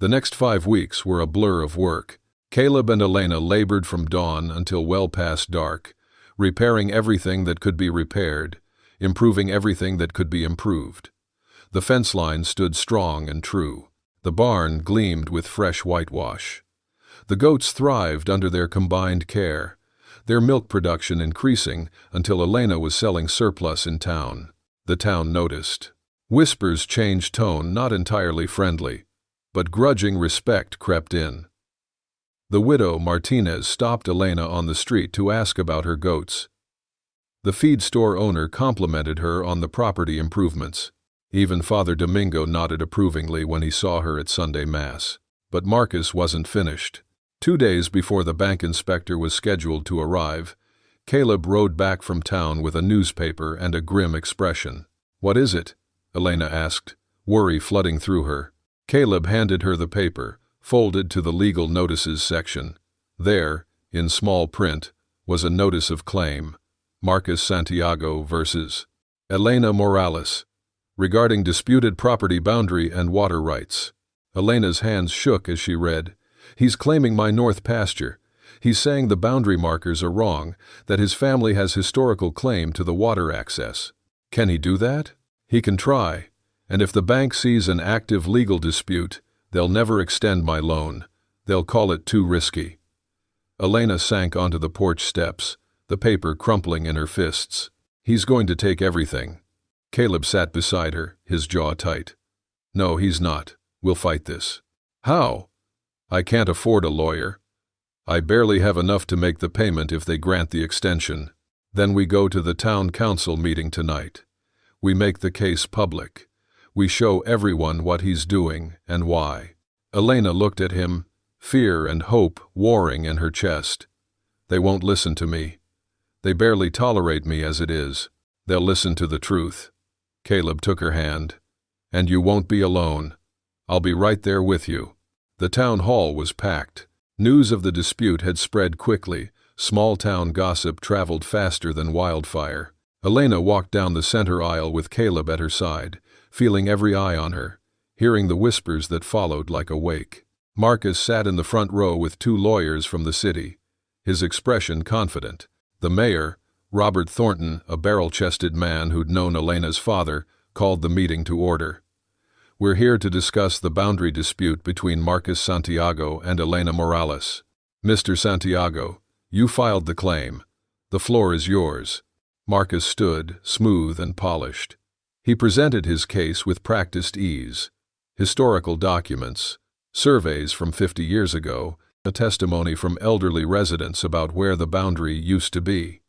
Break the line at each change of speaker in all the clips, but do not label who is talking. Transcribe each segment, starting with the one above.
The next 5 weeks were a blur of work. Caleb and Elena labored from dawn until well past dark, repairing everything that could be repaired, improving everything that could be improved. The fence line stood strong and true. The barn gleamed with fresh whitewash. The goats thrived under their combined care, their milk production increasing until Elena was selling surplus in town. The town noticed. Whispers changed tone, not entirely friendly, but grudging respect crept in. The widow Martinez stopped Elena on the street to ask about her goats. The feed store owner complimented her on the property improvements. Even Father Domingo nodded approvingly when he saw her at Sunday Mass. But Marcus wasn't finished. 2 days before the bank inspector was scheduled to arrive, Caleb rode back from town with a newspaper and a grim expression. "What is it?" Elena asked, worry flooding through her. Caleb handed her the paper, folded to the legal notices section. There, in small print, was a notice of claim. Marcus Santiago versus Elena Morales, regarding disputed property boundary and water rights. Elena's hands shook as she read. "He's claiming my north pasture. He's saying the boundary markers are wrong, that his family has historical claim to the water access. Can he do that? He can try, and if the bank sees an active legal dispute, they'll never extend my loan. They'll call it too risky." Elena sank onto the porch steps, the paper crumpling in her fists. "He's going to take everything." Caleb sat beside her, his jaw tight. "No, he's not. We'll fight this." "How?" "I can't afford a lawyer. I barely have enough to make the payment if they grant the extension. Then we go to the town council meeting tonight. We make the case public. We show everyone what he's doing and why." Elena looked at him, fear and hope warring in her chest. "They won't listen to me. They barely tolerate me as it is. They'll listen to the truth." Caleb took her hand. "And you won't be alone. I'll be right there with you." The town hall was packed. News of the dispute had spread quickly. Small-town gossip traveled faster than wildfire. Elena walked down the center aisle with Caleb at her side, feeling every eye on her, hearing the whispers that followed like a wake. Marcus sat in the front row with 2 lawyers from the city, his expression confident. The mayor, Robert Thornton, a barrel-chested man who'd known Elena's father, called the meeting to order. "We're here to discuss the boundary dispute between Marcus Santiago and Elena Morales. Mr. Santiago, you filed the claim. The floor is yours." Marcus stood, smooth and polished. He presented his case with practiced ease. Historical documents, surveys from 50 years ago, a testimony from elderly residents about where the boundary used to be.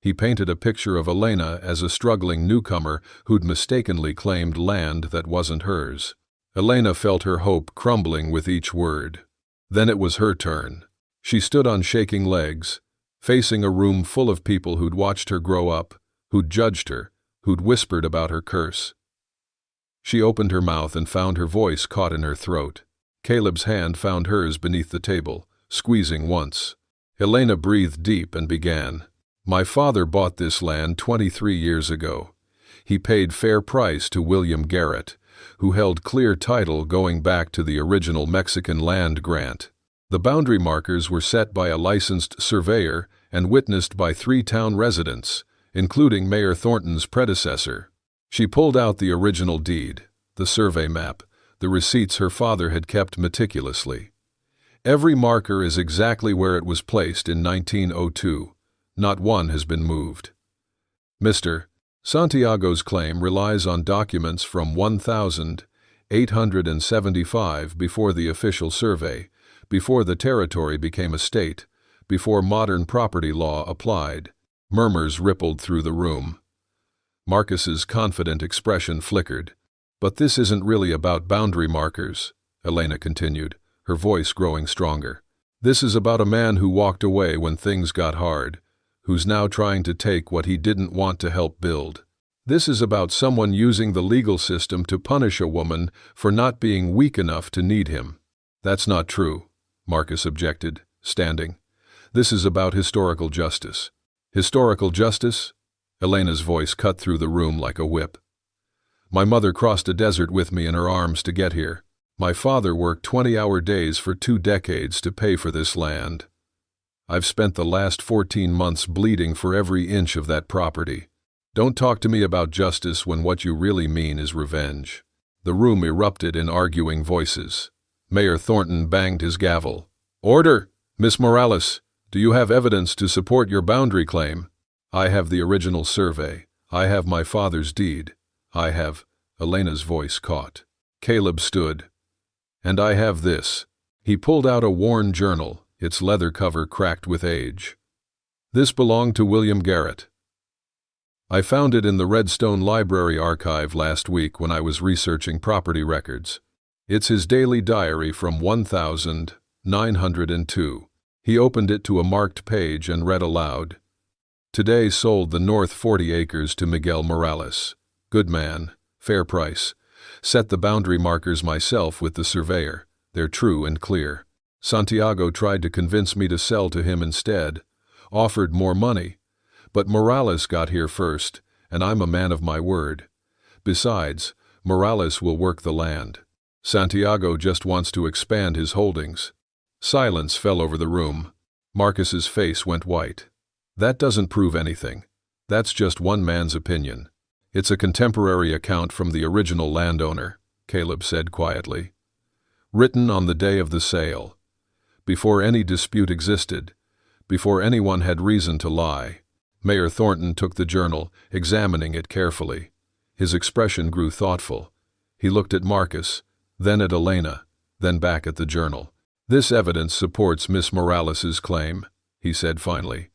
He painted a picture of Elena as a struggling newcomer who'd mistakenly claimed land that wasn't hers. Elena felt her hope crumbling with each word. Then it was her turn. She stood on shaking legs, facing a room full of people who'd watched her grow up, who'd judged her, who'd whispered about her curse. She opened her mouth and found her voice caught in her throat. Caleb's hand found hers beneath the table, squeezing once. Elena breathed deep and began. "My father bought this land 23 years ago. He paid fair price to William Garrett, who held clear title going back to the original Mexican land grant. The boundary markers were set by a licensed surveyor and witnessed by 3 town residents, including Mayor Thornton's predecessor." She pulled out the original deed, the survey map, the receipts her father had kept meticulously. "Every marker is exactly where it was placed in 1902. Not one has been moved. Mr. Santiago's claim relies on documents from 1875 before the official survey, before the territory became a state, before modern property law applied." Murmurs rippled through the room. Marcus's confident expression flickered. "But this isn't really about boundary markers," Elena continued, her voice growing stronger. "This is about a man who walked away when things got hard, who's now trying to take what he didn't want to help build. This is about someone using the legal system to punish a woman for not being weak enough to need him." "That's not true," Marcus objected, standing. "This is about historical justice." "Historical justice?" Elena's voice cut through the room like a whip. "My mother crossed a desert with me in her arms to get here. My father worked 20-hour days for 2 decades to pay for this land. I've spent the last 14 months bleeding for every inch of that property. Don't talk to me about justice when what you really mean is revenge." The room erupted in arguing voices. Mayor Thornton banged his gavel. "Order! Miss Morales, do you have evidence to support your boundary claim?" "I have the original survey. I have my father's deed. I have—" Elena's voice caught. Caleb stood. "And I have this." He pulled out a worn journal, its leather cover cracked with age. "This belonged to William Garrett. I found it in the Redstone Library archive last week when I was researching property records. It's his daily diary from 1902. He opened it to a marked page and read aloud. "Today sold the north 40 acres to Miguel Morales. Good man, fair price. Set the boundary markers myself with the surveyor. They're true and clear. Santiago tried to convince me to sell to him instead. Offered more money. But Morales got here first, and I'm a man of my word. Besides, Morales will work the land. Santiago just wants to expand his holdings." Silence fell over the room. Marcus's face went white. "That doesn't prove anything. That's just one man's opinion. It's a contemporary account from the original landowner," Caleb said quietly. "Written on the day of the sale. Before any dispute existed. Before anyone had reason to lie." Mayor Thornton took the journal, examining it carefully. His expression grew thoughtful. He looked at Marcus, then at Elena, then back at the journal. "This evidence supports Miss Morales's claim," he said finally.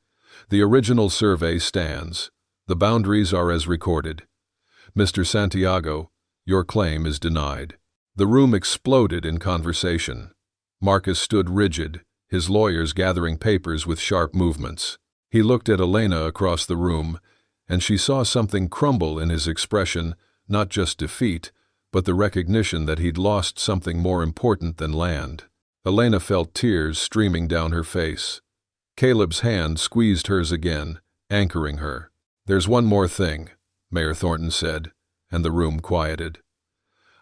"The original survey stands. The boundaries are as recorded. Mr. Santiago, your claim is denied." The room exploded in conversation. Marcus stood rigid, his lawyers gathering papers with sharp movements. He looked at Elena across the room, and she saw something crumble in his expression, not just defeat, but the recognition that he'd lost something more important than land. Elena felt tears streaming down her face. Caleb's hand squeezed hers again, anchoring her. "There's one more thing," Mayor Thornton said, and the room quieted.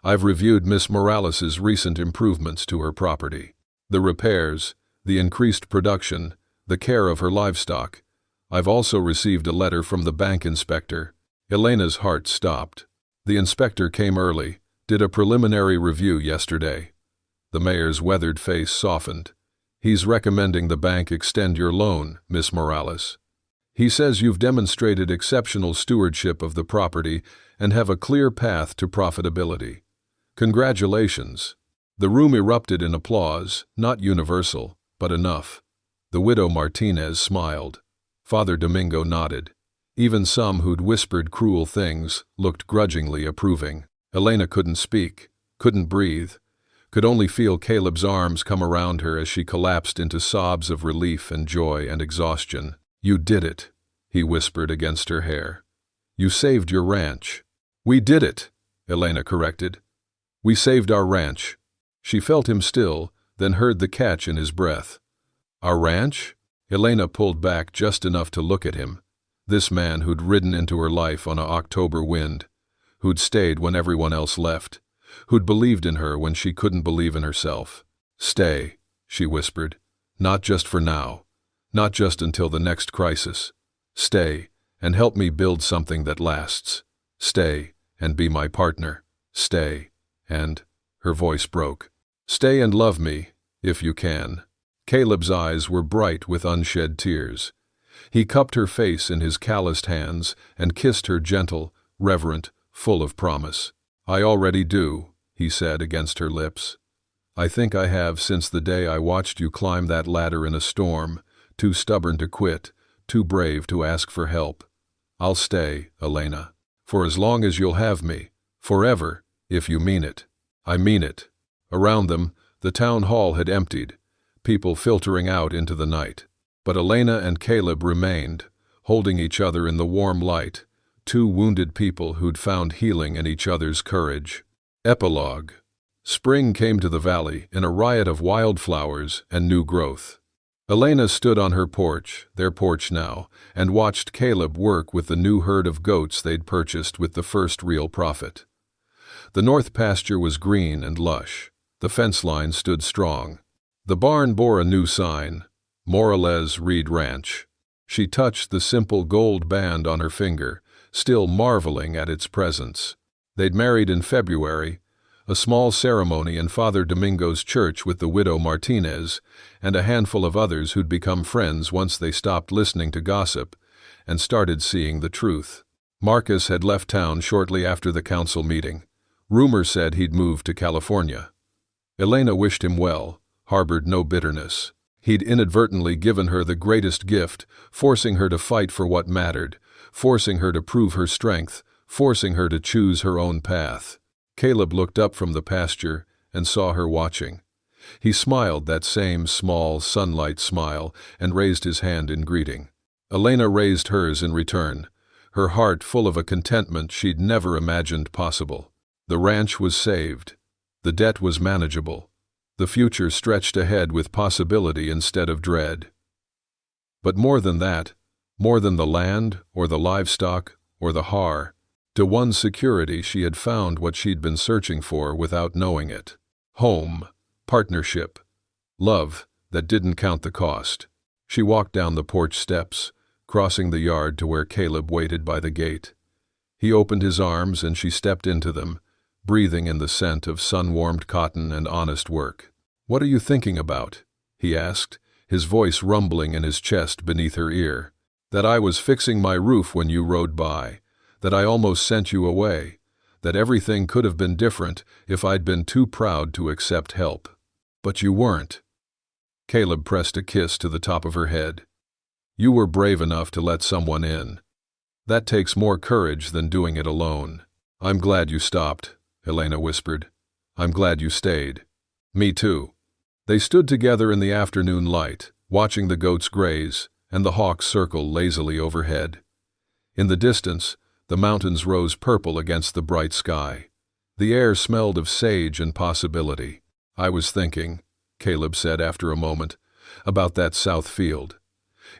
"I've reviewed Miss Morales's recent improvements to her property. The repairs, the increased production, the care of her livestock. I've also received a letter from the bank inspector." Elena's heart stopped. "The inspector came early, did a preliminary review yesterday." The mayor's weathered face softened. "He's recommending the bank extend your loan, Miss Morales. He says you've demonstrated exceptional stewardship of the property and have a clear path to profitability. Congratulations." The room erupted in applause, not universal, but enough. The widow Martinez smiled. Father Domingo nodded. Even some who'd whispered cruel things looked grudgingly approving. Elena couldn't speak, couldn't breathe, could only feel Caleb's arms come around her as she collapsed into sobs of relief and joy and exhaustion. "You did it," he whispered against her hair. "You saved your ranch." "We did it," Elena corrected. "We saved our ranch." She felt him still, then heard the catch in his breath. "Our ranch?" Elena pulled back just enough to look at him. This man who'd ridden into her life on a October wind, who'd stayed when everyone else left, who'd believed in her when she couldn't believe in herself. "Stay," she whispered. "Not just for now. Not just until the next crisis. Stay, and help me build something that lasts. Stay, and be my partner. Stay, and—" her voice broke. "Stay and love me, if you can." Caleb's eyes were bright with unshed tears. He cupped her face in his calloused hands and kissed her gentle, reverent, full of promise. "I already do," he said against her lips. "I think I have since the day I watched you climb that ladder in a storm, too stubborn to quit, too brave to ask for help. I'll stay, Elena, for as long as you'll have me, forever, if you mean it." "I mean it." Around them, the town hall had emptied, people filtering out into the night. But Elena and Caleb remained, holding each other in the warm light, two wounded people who'd found healing in each other's courage. Epilogue. Spring came to the valley in a riot of wildflowers and new growth. Elena stood on her porch, their porch now, and watched Caleb work with the new herd of goats they'd purchased with the first real profit. The north pasture was green and lush. The fence line stood strong. The barn bore a new sign, Morales Reed Ranch. She touched the simple gold band on her finger, still marveling at its presence. They'd married in February, a small ceremony in Father Domingo's church with the widow Martinez and a handful of others who'd become friends once they stopped listening to gossip and started seeing the truth. Marcus had left town shortly after the council meeting. Rumor said he'd moved to California. Elena wished him well, harbored no bitterness. He'd inadvertently given her the greatest gift, forcing her to fight for what mattered, forcing her to prove her strength, forcing her to choose her own path. Caleb looked up from the pasture and saw her watching. He smiled that same small sunlight smile and raised his hand in greeting. Elena raised hers in return, her heart full of a contentment she'd never imagined possible. The ranch was saved. The debt was manageable. The future stretched ahead with possibility instead of dread. But more than that, more than the land or the livestock or the har, to one's security she had found what she'd been searching for without knowing it. Home, partnership, love that didn't count the cost. She walked down the porch steps, crossing the yard to where Caleb waited by the gate. He opened his arms and she stepped into them, breathing in the scent of sun-warmed cotton and honest work. "What are you thinking about?" he asked, his voice rumbling in his chest beneath her ear. "That I was fixing my roof when you rode by, that I almost sent you away, that everything could have been different if I'd been too proud to accept help. But you weren't." Caleb pressed a kiss to the top of her head. "You were brave enough to let someone in. That takes more courage than doing it alone." "I'm glad you stopped," Elena whispered. "I'm glad you stayed." "Me too." They stood together in the afternoon light, watching the goats graze and the hawks circle lazily overhead. In the distance, the mountains rose purple against the bright sky. The air smelled of sage and possibility. "I was thinking," Caleb said after a moment, "about that south field.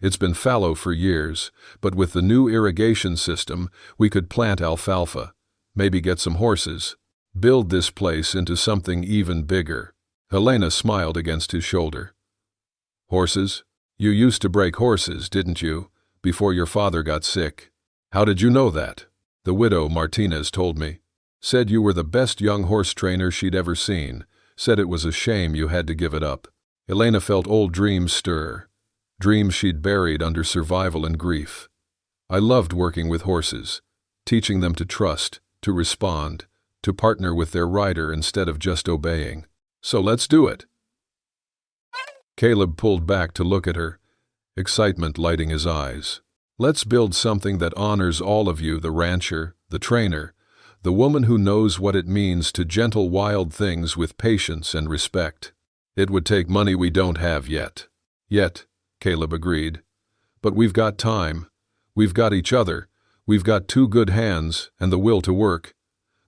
It's been fallow for years, but with the new irrigation system, we could plant alfalfa, maybe get some horses, build this place into something even bigger." Elena smiled against his shoulder. "Horses? You used to break horses, didn't you, before your father got sick?" "How did you know that?" "The widow Martinez told me. Said you were the best young horse trainer she'd ever seen, said it was a shame you had to give it up." Elena felt old dreams stir, dreams she'd buried under survival and grief. "I loved working with horses, teaching them to trust, to respond, to partner with their rider instead of just obeying. So let's do it." Caleb pulled back to look at her, excitement lighting his eyes. "Let's build something that honors all of you, the rancher, the trainer, the woman who knows what it means to gentle wild things with patience and respect. It would take money we don't have yet." "Yet," Caleb agreed. "But we've got time. We've got each other. We've got two good hands and the will to work.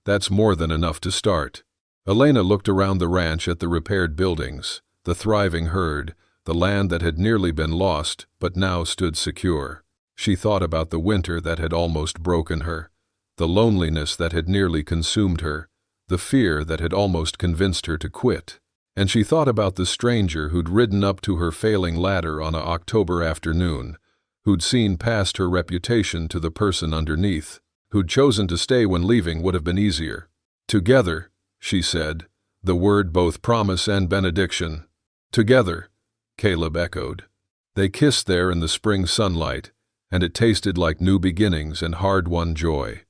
That's more than enough to start." Elena looked around the ranch at the repaired buildings, the thriving herd, the land that had nearly been lost but now stood secure. She thought about the winter that had almost broken her, the loneliness that had nearly consumed her, the fear that had almost convinced her to quit. And she thought about the stranger who'd ridden up to her failing ladder on an October afternoon, who'd seen past her reputation to the person underneath, who'd chosen to stay when leaving would have been easier. "Together," she said, the word both promise and benediction. "Together," Caleb echoed. They kissed there in the spring sunlight, and it tasted like new beginnings and hard-won joy,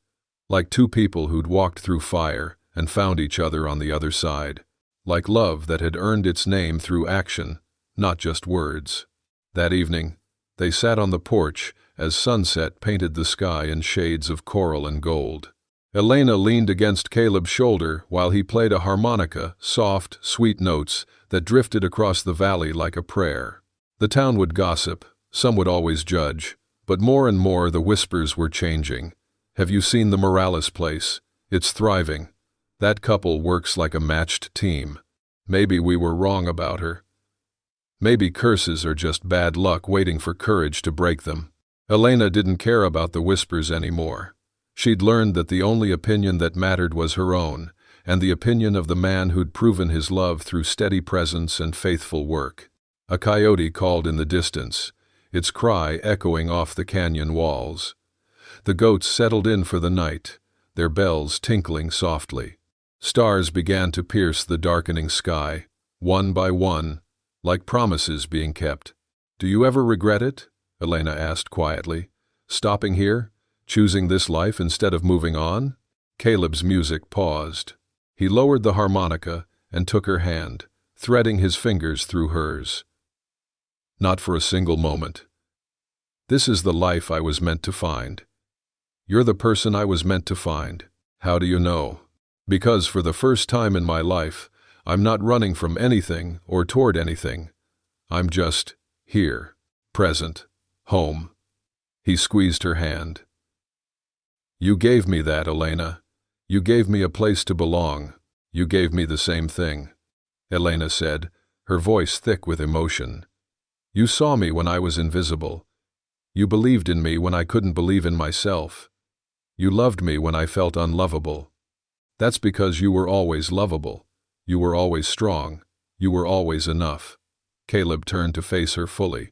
like two people who'd walked through fire and found each other on the other side, like love that had earned its name through action, not just words. That evening, they sat on the porch as sunset painted the sky in shades of coral and gold. Elena leaned against Caleb's shoulder while he played a harmonica, soft, sweet notes that drifted across the valley like a prayer. The town would gossip, some would always judge, but more and more the whispers were changing. "Have you seen the Morales place? It's thriving. That couple works like a matched team. Maybe we were wrong about her. Maybe curses are just bad luck waiting for courage to break them." Elena didn't care about the whispers anymore. She'd learned that the only opinion that mattered was her own, and the opinion of the man who'd proven his love through steady presence and faithful work. A coyote called in the distance, its cry echoing off the canyon walls. The goats settled in for the night, their bells tinkling softly. Stars began to pierce the darkening sky, one by one, like promises being kept. "Do you ever regret it?" Elena asked quietly. "Stopping here? Choosing this life instead of moving on?" Caleb's music paused. He lowered the harmonica and took her hand, threading his fingers through hers. "Not for a single moment. This is the life I was meant to find. You're the person I was meant to find. How do you know? Because for the first time in my life, I'm not running from anything or toward anything. I'm just here, present, home." He squeezed her hand. "You gave me that, Elena. You gave me a place to belong. You gave me the same thing," Elena said, her voice thick with emotion. "You saw me when I was invisible. You believed in me when I couldn't believe in myself. You loved me when I felt unlovable. That's because you were always lovable. You were always strong. You were always enough." Caleb turned to face her fully.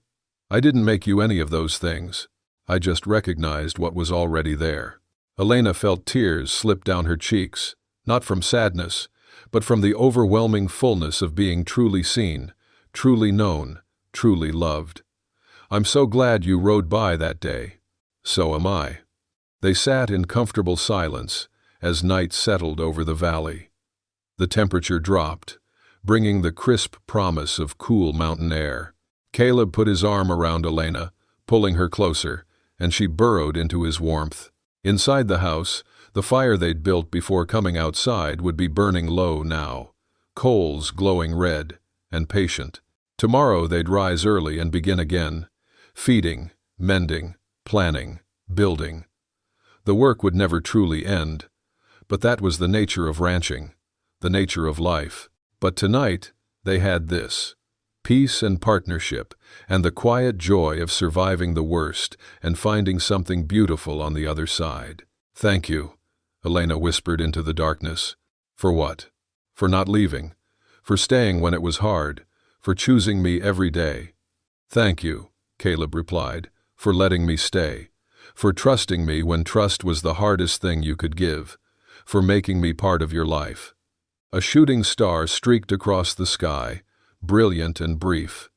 "I didn't make you any of those things. I just recognized what was already there." Elena felt tears slip down her cheeks, not from sadness, but from the overwhelming fullness of being truly seen, truly known, truly loved. "I'm so glad you rode by that day." "So am I." They sat in comfortable silence as night settled over the valley. The temperature dropped, bringing the crisp promise of cool mountain air. Caleb put his arm around Elena, pulling her closer, and she burrowed into his warmth. Inside the house, the fire they'd built before coming outside would be burning low now, coals glowing red and patient. Tomorrow they'd rise early and begin again, feeding, mending, planning, building. The work would never truly end, but that was the nature of ranching, the nature of life. But tonight they had this: peace and partnership, and the quiet joy of surviving the worst and finding something beautiful on the other side. "Thank you," Elena whispered into the darkness. "For what?" "For not leaving. For staying when it was hard. For choosing me every day." "Thank you," Caleb replied, "for letting me stay. For trusting me when trust was the hardest thing you could give. For making me part of your life." A shooting star streaked across the sky, brilliant and brief.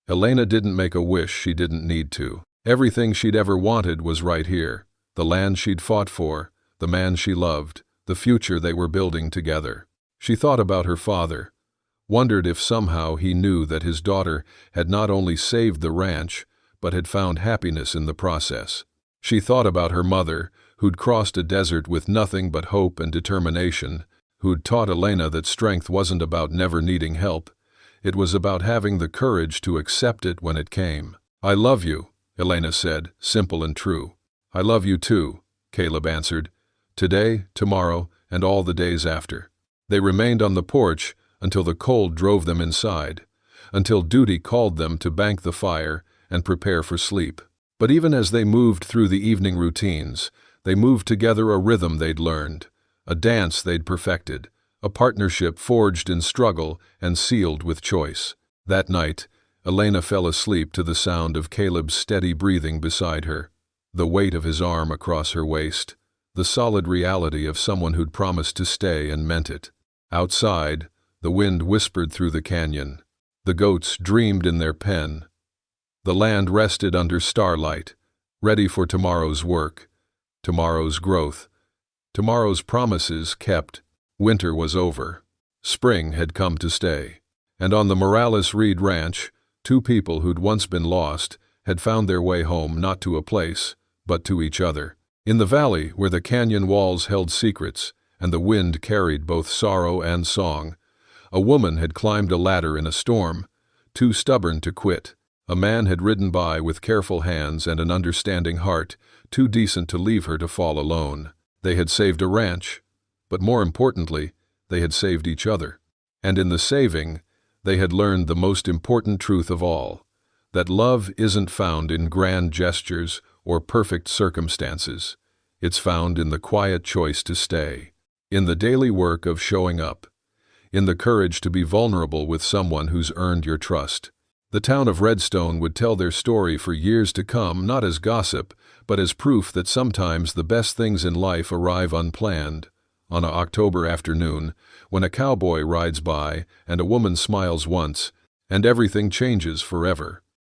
Elena didn't make a wish she didn't need to. Everything she'd ever wanted was right here. The land she'd fought for, the man she loved, the future they were building together. She thought about her father, wondered if somehow he knew that his daughter had not only saved the ranch, but had found happiness in the process. She thought about her mother, who'd crossed a desert with nothing but hope and determination, who'd taught Elena that strength wasn't about never needing help. It was about having the courage to accept it when it came. "I love you," Elena said, simple and true. "I love you too," Caleb answered. "Today, tomorrow, and all the days after." They remained on the porch until the cold drove them inside, until duty called them to bank the fire and prepare for sleep. But even as they moved through the evening routines, they moved together a rhythm they'd learned, a dance they'd perfected, a partnership forged in struggle and sealed with choice. That night, Elena fell asleep to the sound of Caleb's steady breathing beside her, the weight of his arm across her waist, the solid reality of someone who'd promised to stay and meant it. Outside, the wind whispered through the canyon. The goats dreamed in their pen. The land rested under starlight, ready for tomorrow's work, tomorrow's growth, tomorrow's promises kept. Winter was over. Spring had come to stay. And on the Morales Reed Ranch, two people who'd once been lost had found their way home, not to a place, but to each other. In the valley, where the canyon walls held secrets and the wind carried both sorrow and song, a woman had climbed a ladder in a storm, too stubborn to quit. A man had ridden by with careful hands and an understanding heart, too decent to leave her to fall alone. They had saved a ranch, but more importantly, they had saved each other. And in the saving, they had learned the most important truth of all, that love isn't found in grand gestures or perfect circumstances. It's found in the quiet choice to stay. in the daily work of showing up, in the courage to be vulnerable with someone who's earned your trust. The town of Redstone would tell their story for years to come, not as gossip, but as proof that sometimes the best things in life arrive unplanned. On an October afternoon, when a cowboy rides by and a woman smiles once, and everything changes forever.